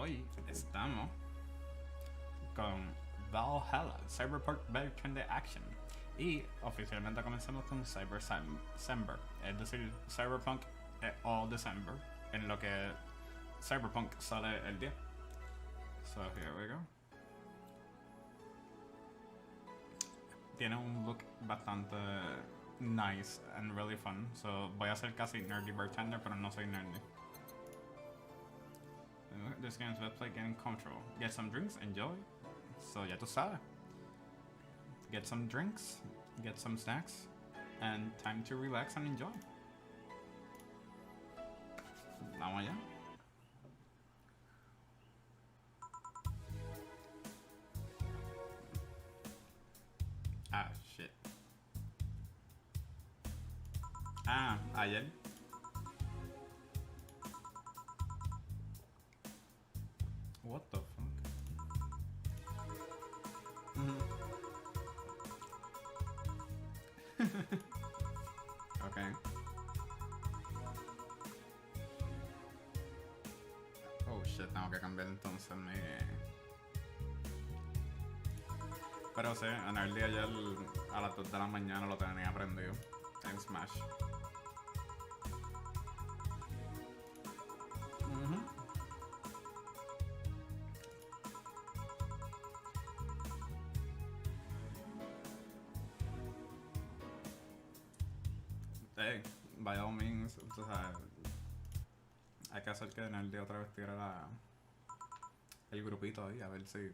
hoy estamos con Valhalla, Cyberpunk Version de Action. Y oficialmente comenzamos con Cyber-Sember, es decir, Cyberpunk all December, en lo que Cyberpunk sale el día. So here we go. Tiene un look bastante nice and really fun, so voy a ser casi nerdy bartender, pero no soy nerdy. This game's let's play getting control. Get some drinks, enjoy. So ya tú sabes. Get some drinks, get some snacks, and time to relax and enjoy. Vamos allá. Ah, shit. Ah, ayer. What the fuck? Okay. Oh shit, tengo que cambiar entonces mi... Pero sí, en el día ayer a las 2 de la mañana lo tenía aprendido en Smash. Hey, by all means, o sea, hay que hacer que en el día otra vez tire el grupito ahí, a ver si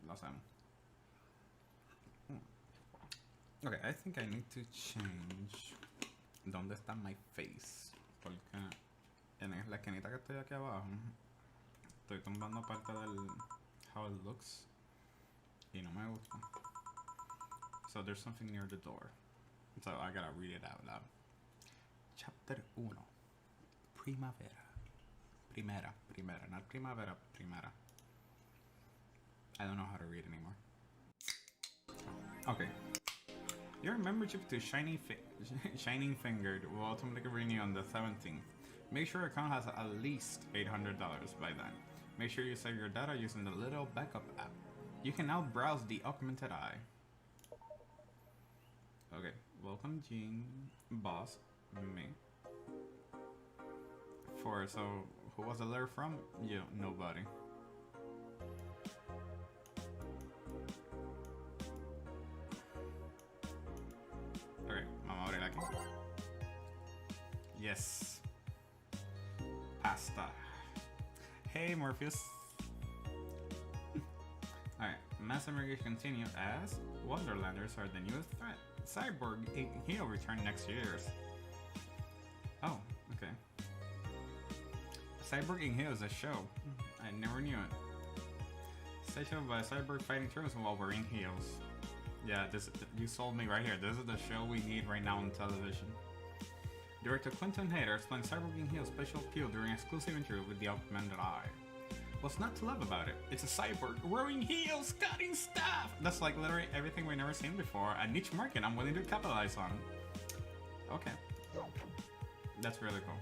lo hacemos. Okay, I think I need to change dónde está my face, porque en la esquinita que estoy aquí abajo estoy tumbando parte del how it looks y no me gusta. So there's something near the door, so I gotta read it out loud. Chapter 1. Primavera. Primera, not primavera, primera. I don't know how to read anymore. Okay. Your membership to Shining Fingered will automatically renew on the 17th. Make sure your account has at least $800 by then. Make sure you save your data using the little backup app. You can now browse the augmented eye. Okay, welcome Jean, boss, me. 4, so who was the letter from? You, nobody. Okay, vamos a abrir aquí. Yes. Pasta. Hey, Morpheus. Alright, mass immigration continue as Wonderlanders are the newest threat. Cyborg he'll return next year. Oh, okay. Cyborg in Hill is a show. I never knew it. Stage show by Cyborg fighting turtles while wearing heels. Yeah, you sold me right here. This is the show we need right now on television. Director Quentin Hayter explained Cyborg in Hill's special appeal during an exclusive interview with the Augmented Eye. What's not to love about it? It's a cyborg wearing heels, cutting stuff! That's like literally everything we've never seen before. A niche market I'm willing to capitalize on. Okay. That's really cool.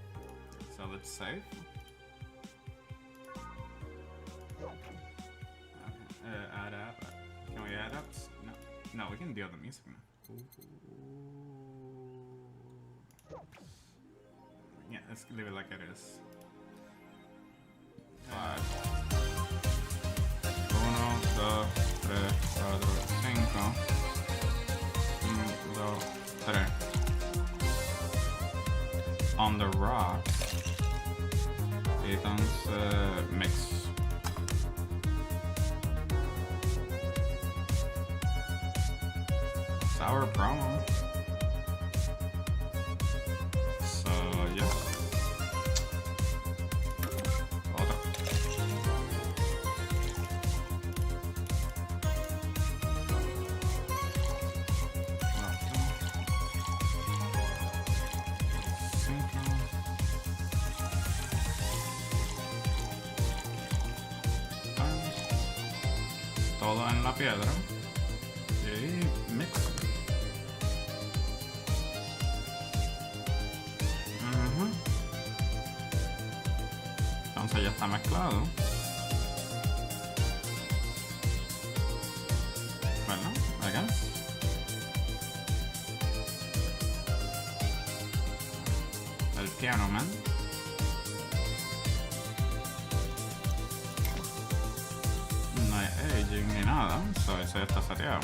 So let's save. Okay. Add up. Can we add up? No. No, we can deal the music now. Yeah, let's leave it like it is. 5 1, 2, 3, 4, 5 1, 2, 3 On the rocks. Y entonces mix. Sour promo. So yeah. Otro. Todo en la piedra. Y mix. Entonces ya está mezclado. piano, man. No hay aging ni nada, so ese está seteado.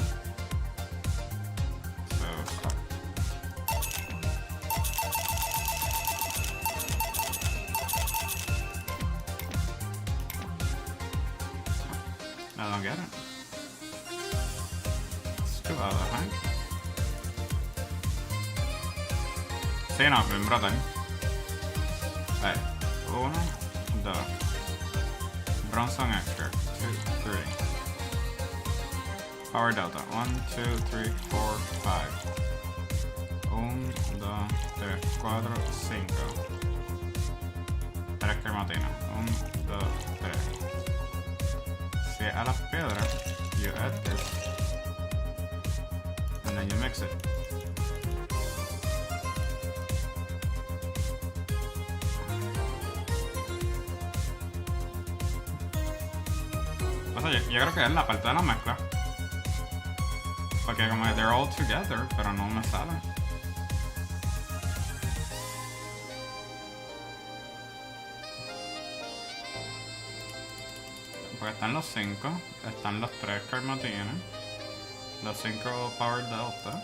I don't get it. It's too out of hand. Sí, no, bien brutal. Ahí. 1, 2. Bronson extra. 2, 3. Power delta. 1, 2, 3, 4, 5. 1, 2, 3, 4, 5. 3 crematinas. 1, 2, 3. Si a las piedras, you add this. And then you mix it. O sea, yo creo que es la parte de la mezcla. Porque como que they're all together, pero no me sale. Porque están los 5, están los 3 Karmatines, los 5 Power Delta,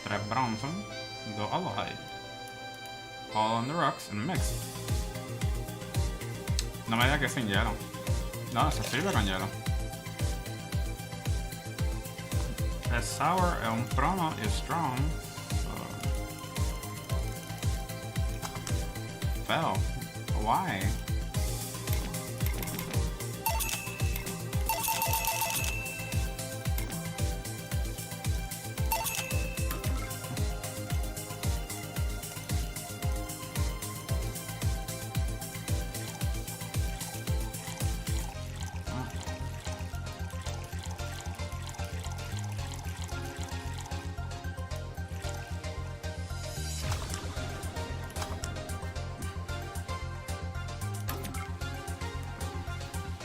3 Bronson, 2 Alohide. All on the rocks and mix. No me digas que es sin hielo. No, se sirve con hielo. Es sour, es un promo, es strong. So... Fell. Why?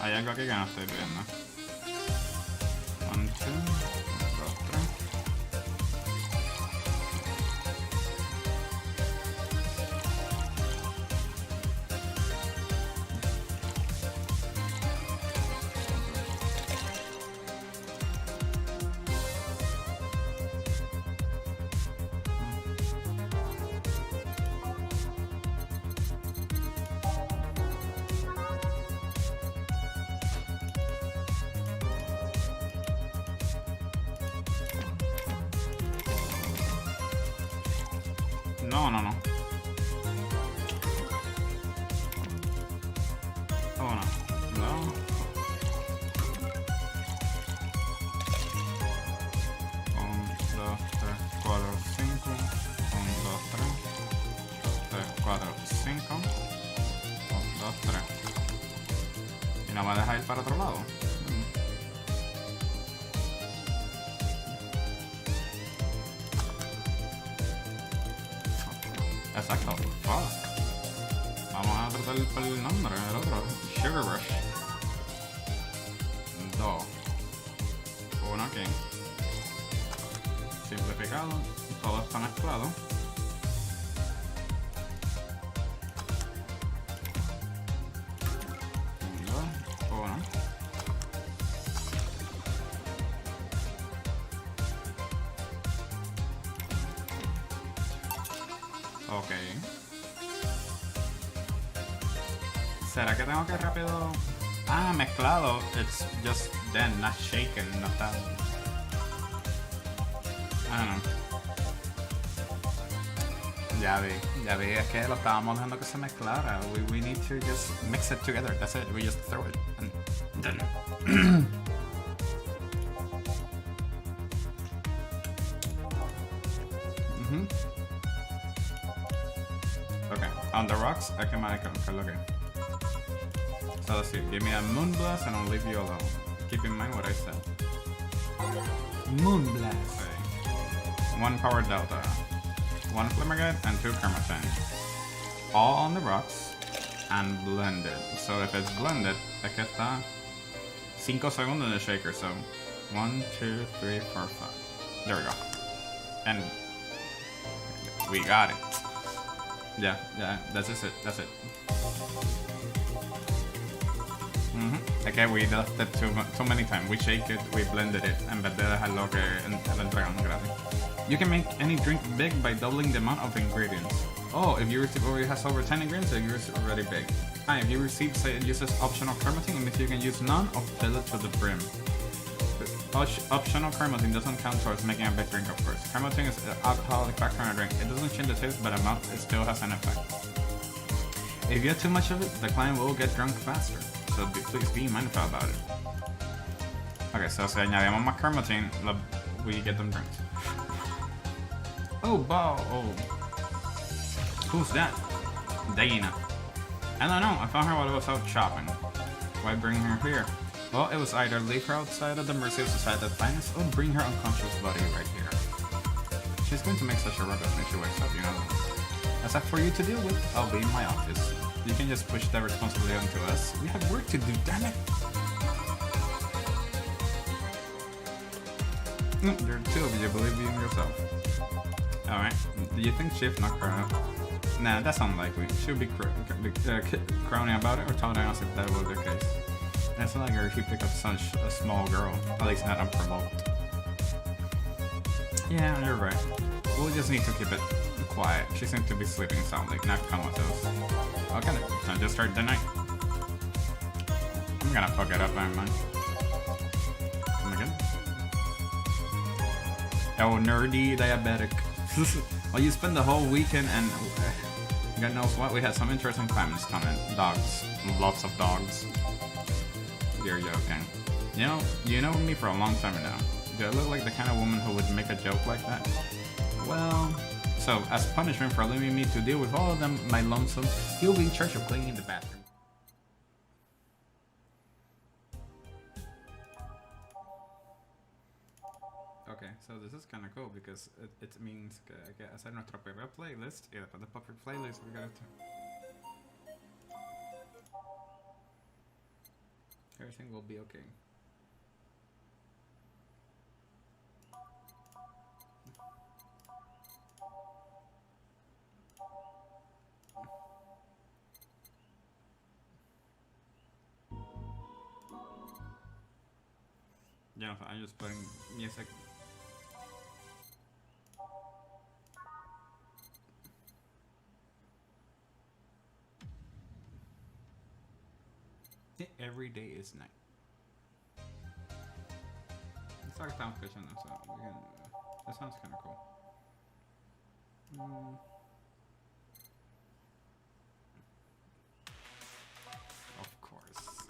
Hay algo aquí que no estoy viendo. 1, 2, 3. No, no, no. 1, 2. 1, 2, 3, 4, 5. 1, 2, 3, 4, 5. 1, 2, 3. ¿Y no me deja ir para otro lado? Exacto. Fuck. Vamos a tratar por el nombre, el otro. Sugar Rush. 2. 1 aquí. Simplificado. Todo está mezclado. Ok. ¿Será que tengo que rápido? Ah, mezclado. It's just then, not shaken, no está. I don't know. Ya vi, es que lo estábamos dejando que se mezclara. We need to just mix it together. That's it. We just throw it and done. Okay, on the rocks, I can make it. Okay. So let's see. Give me a moon blast and I'll leave you alone. Keep in mind what I said. Moon blast. Okay. 1 power delta, 1 flimmerget, and 2 Karmatine. All on the rocks and blended. So if it's blended, es que está 5 segundos in the shaker. So 1, 2, 3, 4, 5. There we go. And we got it. Yeah, that's just it. That's it. Okay, we left it too many times. We shake it, we blended it, and vez de dejarlo que entregamos gratis. You can make any drink big by doubling the amount of ingredients. Oh, if your recipe already has over 10 ingredients, then yours is already big. Hi, if your recipe say it uses optional carmazine, it means you can use none or fill it to the brim. Optional carmazine doesn't count towards making a big drink, of course. Carmazine is an alcoholic factor in a drink. It doesn't change the taste, but amount it still has an effect. If you have too much of it, the client will get drunk faster. So please be mindful about it. Okay, so si añadimos más carmazine, we get them drinks. Oh, wow. Oh. Who's that? Dana. I don't know. I found her while I was out shopping. Why bring her here? Well, it was either leave her outside at the mercy of society's finest or bring her unconscious body right here. She's going to make such a ruckus when she wakes up, you know. As for you to deal with, I'll be in my office. You can just push that responsibility onto us. We have work to do, damn it! You're two of you, believe in yourself. Alright, do you think Shift knocked her out? Nah, that's unlikely. She'll be crowning about it or telling us if that was the case. It's not like her, she picked up such a small girl, at least not unprovoked. Yeah, you're right. We'll just need to keep it quiet. She seems to be sleeping soundly, not comatose. Okay, I'll just start the night. I'm gonna fuck it up, I mind. Come again? Oh, nerdy diabetic. Well, you spend the whole weekend and God knows what, we had some interesting comments coming. Dogs. Lots of dogs. You're joking. You know me for a long time now. Do I look like the kind of woman who would make a joke like that? Well, so as punishment for leaving me to deal with all of them, my lonesome, he'll be in charge of cleaning the bathroom. Okay, so this is kind of cool because it means que hacer nuestra propia playlist y después de propia playlist we gotta everything will be okay. Yeah, I'm just putting music. Every day is night. Let's talk about fish on this one. That sounds kind of cool. Of course.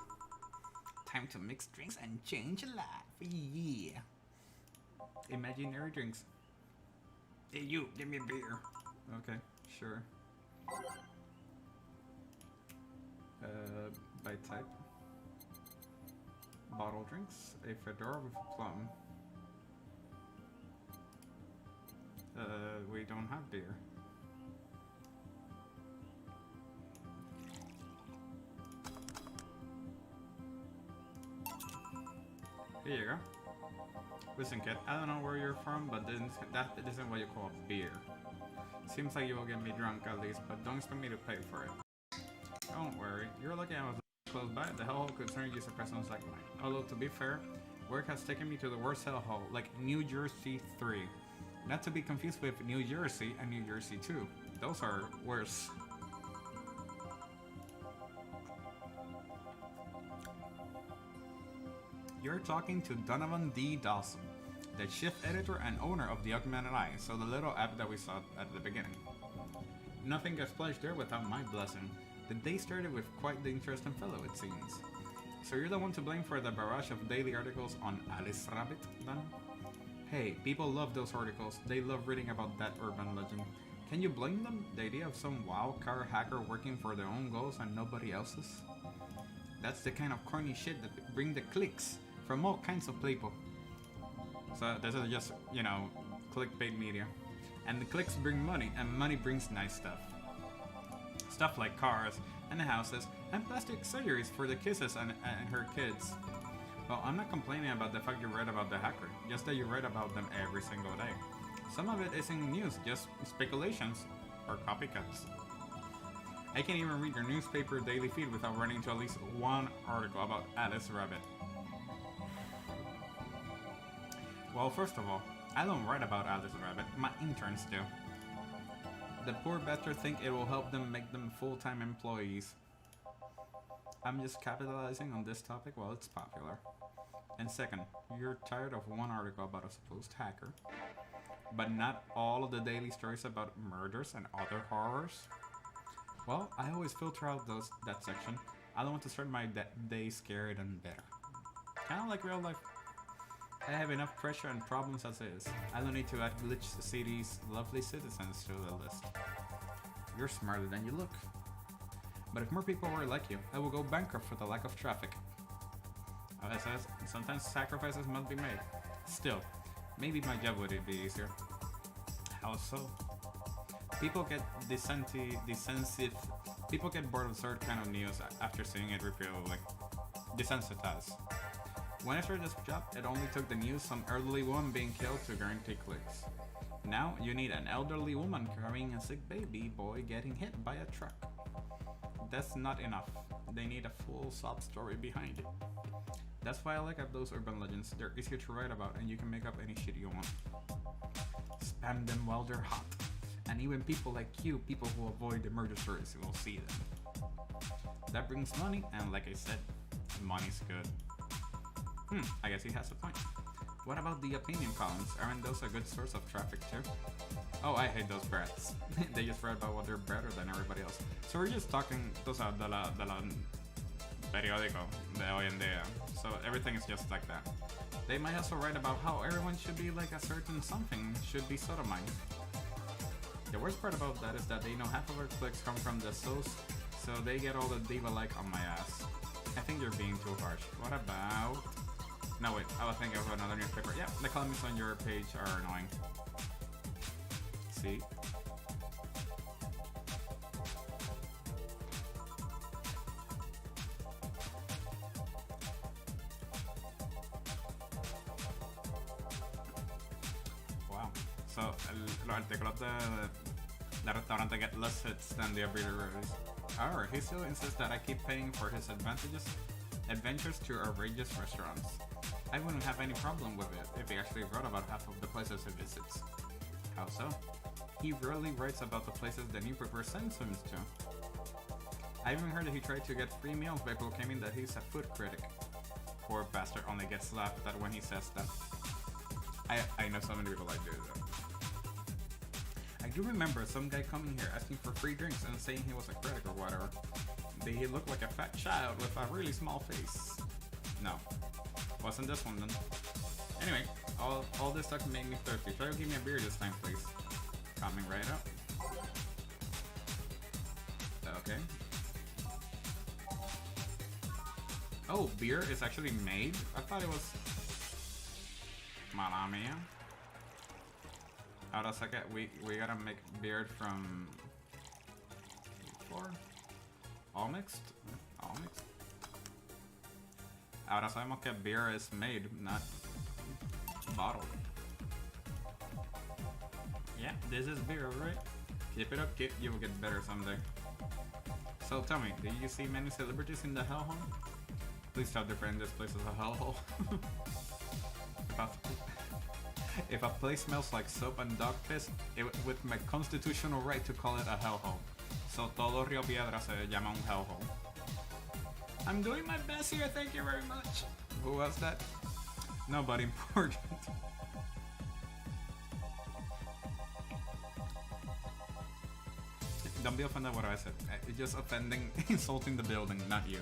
Time to mix drinks and change a life. Yeah. Imaginary drinks. Hey you, give me a beer. Okay, sure. By type. Bottle drinks, a fedora with a plum. We don't have beer. Here you go. Listen kid, I don't know where you're from, but that isn't what you call beer. Seems like you will get me drunk at least, but don't expect me to pay for it. Don't worry, you're lucky I was close by. The hellhole could turn use a presence like mine. Although to be fair, work has taken me to the worst hellhole, like New Jersey 3. Not to be confused with New Jersey and New Jersey 2. Those are worse. You're talking to Donovan D. Dawson, the chief editor and owner of the Augmented Eye, so the little app that we saw at the beginning. Nothing gets pledged there without my blessing. The day started with quite the interesting fellow, it seems. So you're the one to blame for the barrage of daily articles on Alice Rabbit, then? Hey, people love those articles. They love reading about that urban legend. Can you blame them? The idea of some wild card hacker working for their own goals and nobody else's? That's the kind of corny shit that bring the clicks from all kinds of people. So this is just, you know, clickbait media. And the clicks bring money, and money brings nice stuff. Stuff like cars, and houses, and plastic surgeries for the kisses and her kids. Well, I'm not complaining about the fact you read about the hacker, just that you read about them every single day. Some of it isn't news, just speculations, or copycats. I can't even read your newspaper daily feed without running into at least one article about Alice Rabbit. Well, first of all, I don't write about Alice Rabbit, my interns do. The poor bastards think it will help them make them full-time employees. I'm just capitalizing on this topic while it's popular. And second, you're tired of one article about a supposed hacker, but not all of the daily stories about murders and other horrors? Well, I always filter out that section. I don't want to start my day scared and bitter. Kinda like real life. I have enough pressure and problems as is. I don't need to add Glitch City's lovely citizens to the list. You're smarter than you look. But if more people were like you, I will go bankrupt for the lack of traffic. As I said, sometimes sacrifices must be made. Still, maybe my job would be easier. How so? People get people get bored of certain kind of news after seeing it repeatedly. Desensitized. When I started this job, it only took the news some elderly woman being killed to guarantee clicks. Now, you need an elderly woman carrying a sick baby boy getting hit by a truck. That's not enough. They need a full sob story behind it. That's why I like those urban legends. They're easier to write about and you can make up any shit you want. Spam them while they're hot. And even people like you, people who avoid the murder stories, will see them. That brings money, and like I said, money's good. I guess he has a point. What about the opinion columns? Aren't those a good source of traffic too? Oh, I hate those brats. They just write about what they're better than everybody else. So we're just talking de la periódico de hoy en día. So everything is just like that. They might also write about how everyone should be like a certain something, should be sodomite. The worst part about that is that they know half of our clicks come from the source, so they get all the diva-like on my ass. I think you're being too harsh. What about... No wait, I was thinking of another newspaper. Yeah, the comments on your page are annoying. See? Wow. So, los artículos de restaurante get less hits than the everyday reviews. However, he still insists that I keep paying for his adventures to outrageous restaurants. I wouldn't have any problem with it if he actually wrote about half of the places he visits. How so? He rarely writes about the places that he prefers sends him to. I even heard that he tried to get free meals by proclaiming that he's a food critic. Poor bastard only gets laughed at when he says that. I know so many people like doing that. I do remember some guy coming here asking for free drinks and saying he was a critic or whatever. He looked like a fat child with a really small face. No. Wasn't this one then. Anyway, all this stuff made me thirsty. Try to give me a beer this time, please. Coming right up. Okay. Oh, beer is actually made? I thought it was... Mala mia. Ahora saca, we gotta make beer from... All mixed? All mixed? Ahora sabemos que beer is made, not bottled. Yeah, this is beer, right? Keep it up, kid. You will get better someday. So tell me, did you see many celebrities in the hellhole? Please tell their friend this place is a hellhole. If a place smells like soap and dog piss, it with my constitutional right to call it a hellhole. So todo Rio Piedra se llama un hellhole. I'm doing my best here, thank you very much. Who was that? Nobody important. Don't be offended what I said. It's just offending, insulting the building, not you.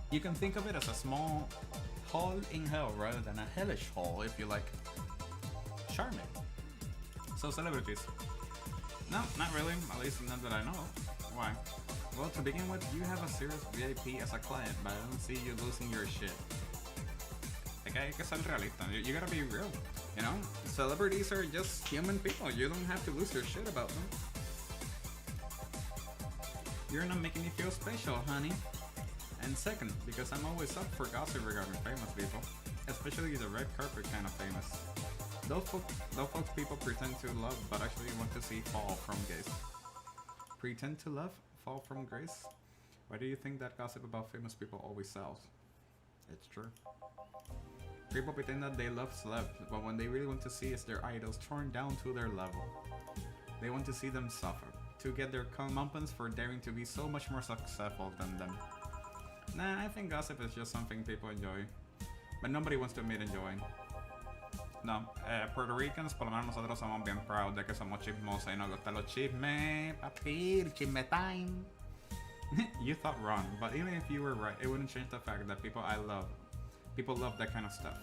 You can think of it as a small hole in hell rather than a hellish hole if you like. Charming. So celebrities. No, not really, at least not that I know of. Why? Well, to begin with, you have a serious VIP as a client, but I don't see you losing your shit. Like, hay que ser realista. You gotta be real, you know? Celebrities are just human people. You don't have to lose your shit about them. You're not making me feel special, honey. And second, because I'm always up for gossip regarding famous people, especially the red carpet kind of famous. Those folks people pretend to love, but actually want to see fall from gays. Pretend to love, fall from grace? Why do you think that gossip about famous people always sells? It's true. People pretend that they love celebs, but when they really want to see is their idols torn down to their level. They want to see them suffer, to get their comeuppance for daring to be so much more successful than them. Nah, I think gossip is just something people enjoy, but nobody wants to admit enjoying. No, Puerto Ricans, por lo menos nosotros somos bien proud de que somos chismosos y nos gustan los chismes, papi, chisme time. You thought wrong, but even if you were right, it wouldn't change the fact that people love that kind of stuff.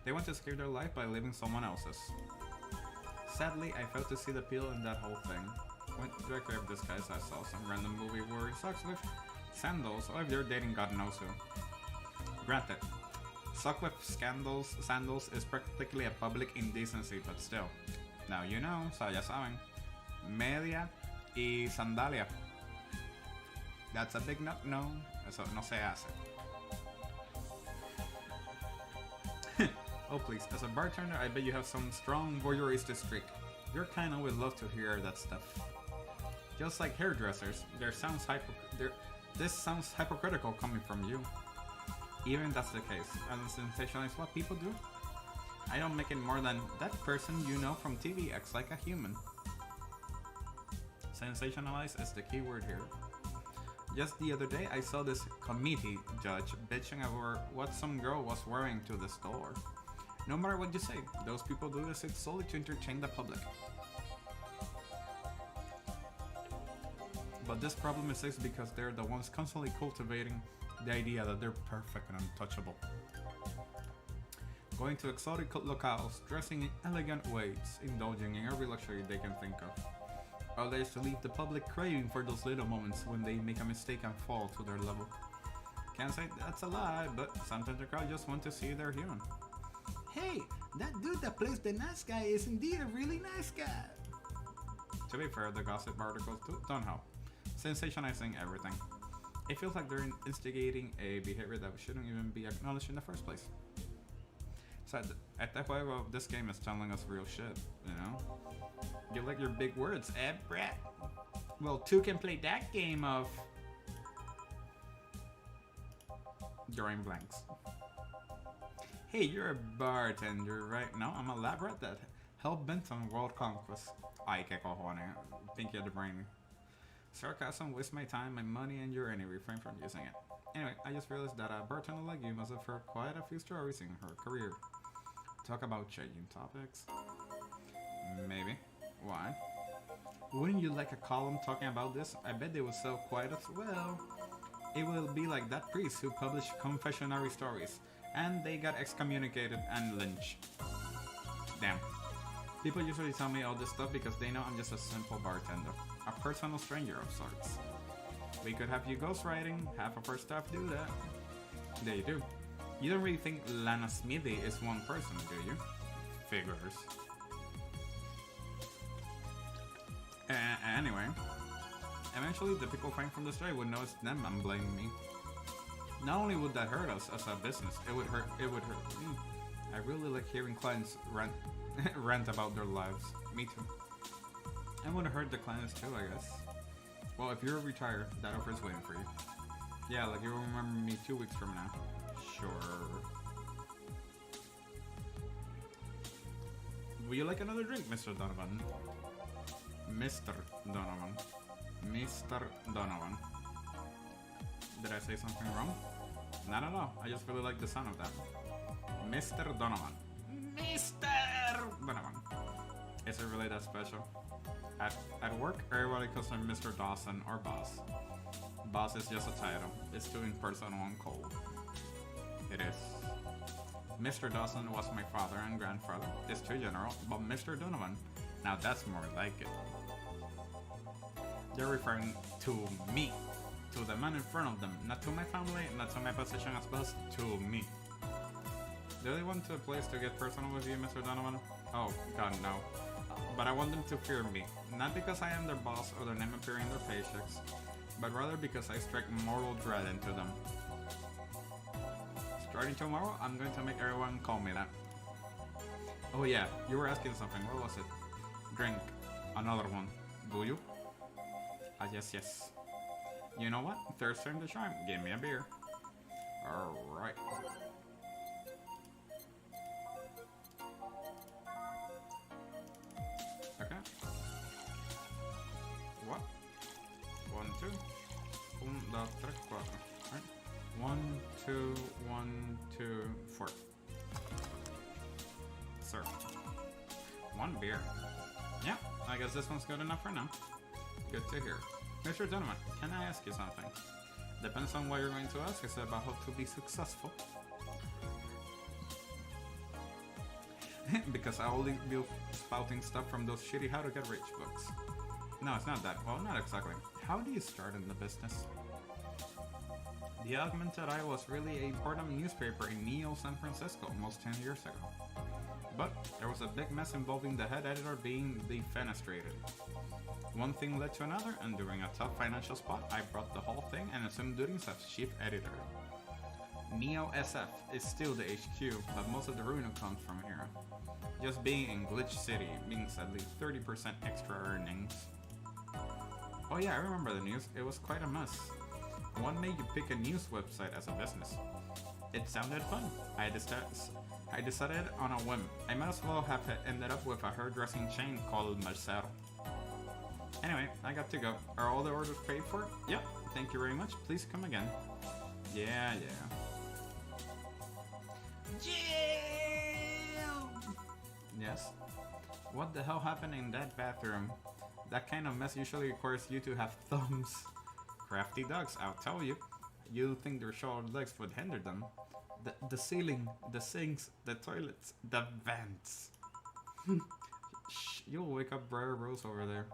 They want to scare their life by living someone else's. Sadly, I failed to see the appeal in that whole thing. When directly of this guys, I saw some random movie where he sucks with sandals, or if they're dating God knows who. Granted, suck with sandals is practically a public indecency, but still. Now you know, so ya saben. Media y sandalia. That's a big no. Eso no se hace. Oh please, as a bartender, I bet you have some strong voyeuristic streak. Your kinda would love to hear that stuff. Just like hairdressers, this sounds hypocritical coming from you. Even that's the case, as in sensationalize what people do. I don't make it more than that person you know from TV acts like a human. Sensationalize is the key word here. Just the other day, I saw this committee judge bitching over what some girl was wearing to the store. No matter what you say, those people do this solely to entertain the public. But this problem exists because they're the ones constantly cultivating the idea that they're perfect and untouchable. Going to exotic locales, dressing in elegant ways, indulging in every luxury they can think of. All there is to leave the public craving for those little moments when they make a mistake and fall to their level. Can't say that's a lie, but sometimes the crowd just want to see they're human. Hey, that dude that plays the nice guy is indeed a really nice guy. To be fair, the gossip articles don't help, sensationalizing everything. It feels like they're instigating a behavior that shouldn't even be acknowledged in the first place. So at that juego, this game is telling us real shit, you know? You like your big words, brat? Well, two can play that game of... drawing blanks. Hey, you're a bartender, right? No, I'm a lab rat that hell-bent on world conquest. Ay, que cojones. Pinky of the brain. Sarcasm wastes my time, my money, and your energy. Refrain from using it. Anyway, I just realized that a bartender like you must have heard quite a few stories in her career. Talk about changing topics? Maybe. Why? Wouldn't you like a column talking about this? I bet they will sell quite as well. It will be like that priest who published confessionary stories, and they got excommunicated and lynched. Damn. People usually tell me all this stuff because they know I'm just a simple bartender. A personal stranger of sorts. We could have you ghostwriting, half of our staff do that. They do. You don't really think Lana Smithy is one person, do you? Figures. Anyway, eventually the people crying from the story would know it's them and blame me. Not only would that hurt us as a business, it would hurt me. I really like hearing clients rant about their lives. Me too. And would hurt the clients too, I guess. Well, if you're retired, that offer is waiting for you. Yeah, like you'll remember me 2 weeks from now. Sure. Would you like another drink, Mr. Donovan? Mr. Donovan. Mr. Donovan. Did I say something wrong? Not at all. I just really like the sound of that. Mr. Donovan. Mr. Donovan. Is it really that special? At work, everybody calls me Mr. Dawson or Boss. Boss is just a title. It's too impersonal and cold. It is. Mr. Dawson was my father and grandfather. It's too general, but Mr. Donovan, now that's more like it. They're referring to me, to the man in front of them, not to my family, not to my position as boss, to me. Do they want a place to get personal with you, Mr. Donovan? Oh, God, no. But I want them to fear me, not because I am their boss or their name appearing in their paychecks, but rather because I strike mortal dread into them. Starting tomorrow, I'm going to make everyone call me that. Oh yeah, you were asking something. What was it? Drink. Another one. Do you? Yes, yes. You know what? Thirsty in the charm. Give me a beer. Alright. Okay. What? 1, 2. 1, 2, 3, 4. Right. 1, 2, 1, 2, 4. Sir. 1 beer. Yeah, I guess this one's good enough for now. Good to hear. Mr. Gentleman, can I ask you something? Depends on what you're going to ask. Is it about how to be successful? Because I only be spouting stuff from those shitty how to get rich books. No, it's not that. Well, not exactly. How do you start in the business? The Augmented Eye was really a boredom newspaper in Neo San Francisco almost 10 years ago. But there was a big mess involving the head editor being defenestrated. One thing led to another, and during a tough financial spot, I brought the whole thing and assumed duties as chief editor. Neo SF is still the HQ, but most of the revenue comes from here. Just being in Glitch City means at least 30% extra earnings. Oh yeah, I remember the news. It was quite a mess. What made you pick a news website as a business? It sounded fun. I decided on a whim. I might as well have ended up with a hairdressing chain called Mercero. Anyway, I got to go. Are all the orders paid for? Yep. Thank you very much. Please come again. Yeah. Yes. What the hell happened in that bathroom? That kind of mess usually requires you to have thumbs. Crafty dogs, I'll tell you. You think their short legs would hinder them? The ceiling, the sinks, the toilets, the vents. Shh, you'll wake up Briar Rose over there.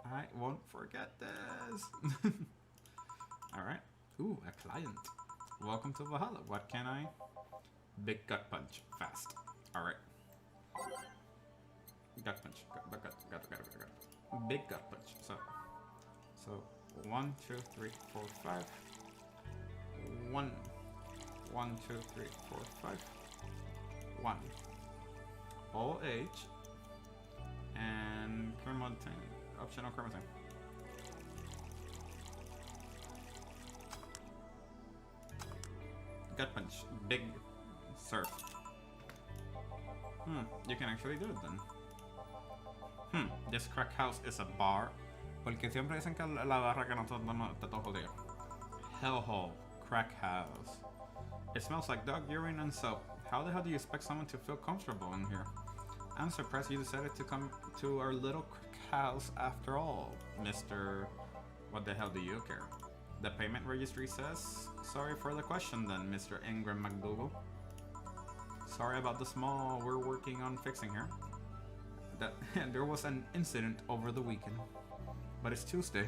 I won't forget this. Alright. Ooh, a client. Welcome to Valhalla. What can I? Big gut punch. Fast. Alright. Gut punch. Gut. Big gut punch. So 1, 2, 3, 4, 5. 1. 1, 2, 3, 4, 5. 1. OH. And chromatin. Optional chromatin. Gut punch. Big surf. You can actually do it then. This crack house is a bar. Porque siempre dicen que la barra que nosotros no está todo jodido. Hellhole. Crack house. It smells like dog urine and soap. How the hell do you expect someone to feel comfortable in here? I'm surprised you decided to come to our little crack house after all, Mr. What the hell do you care? The payment registry says, sorry for the question then, Mr. Ingram McDougal. Sorry about the small we're working on fixing here. There was an incident over the weekend. But it's Tuesday.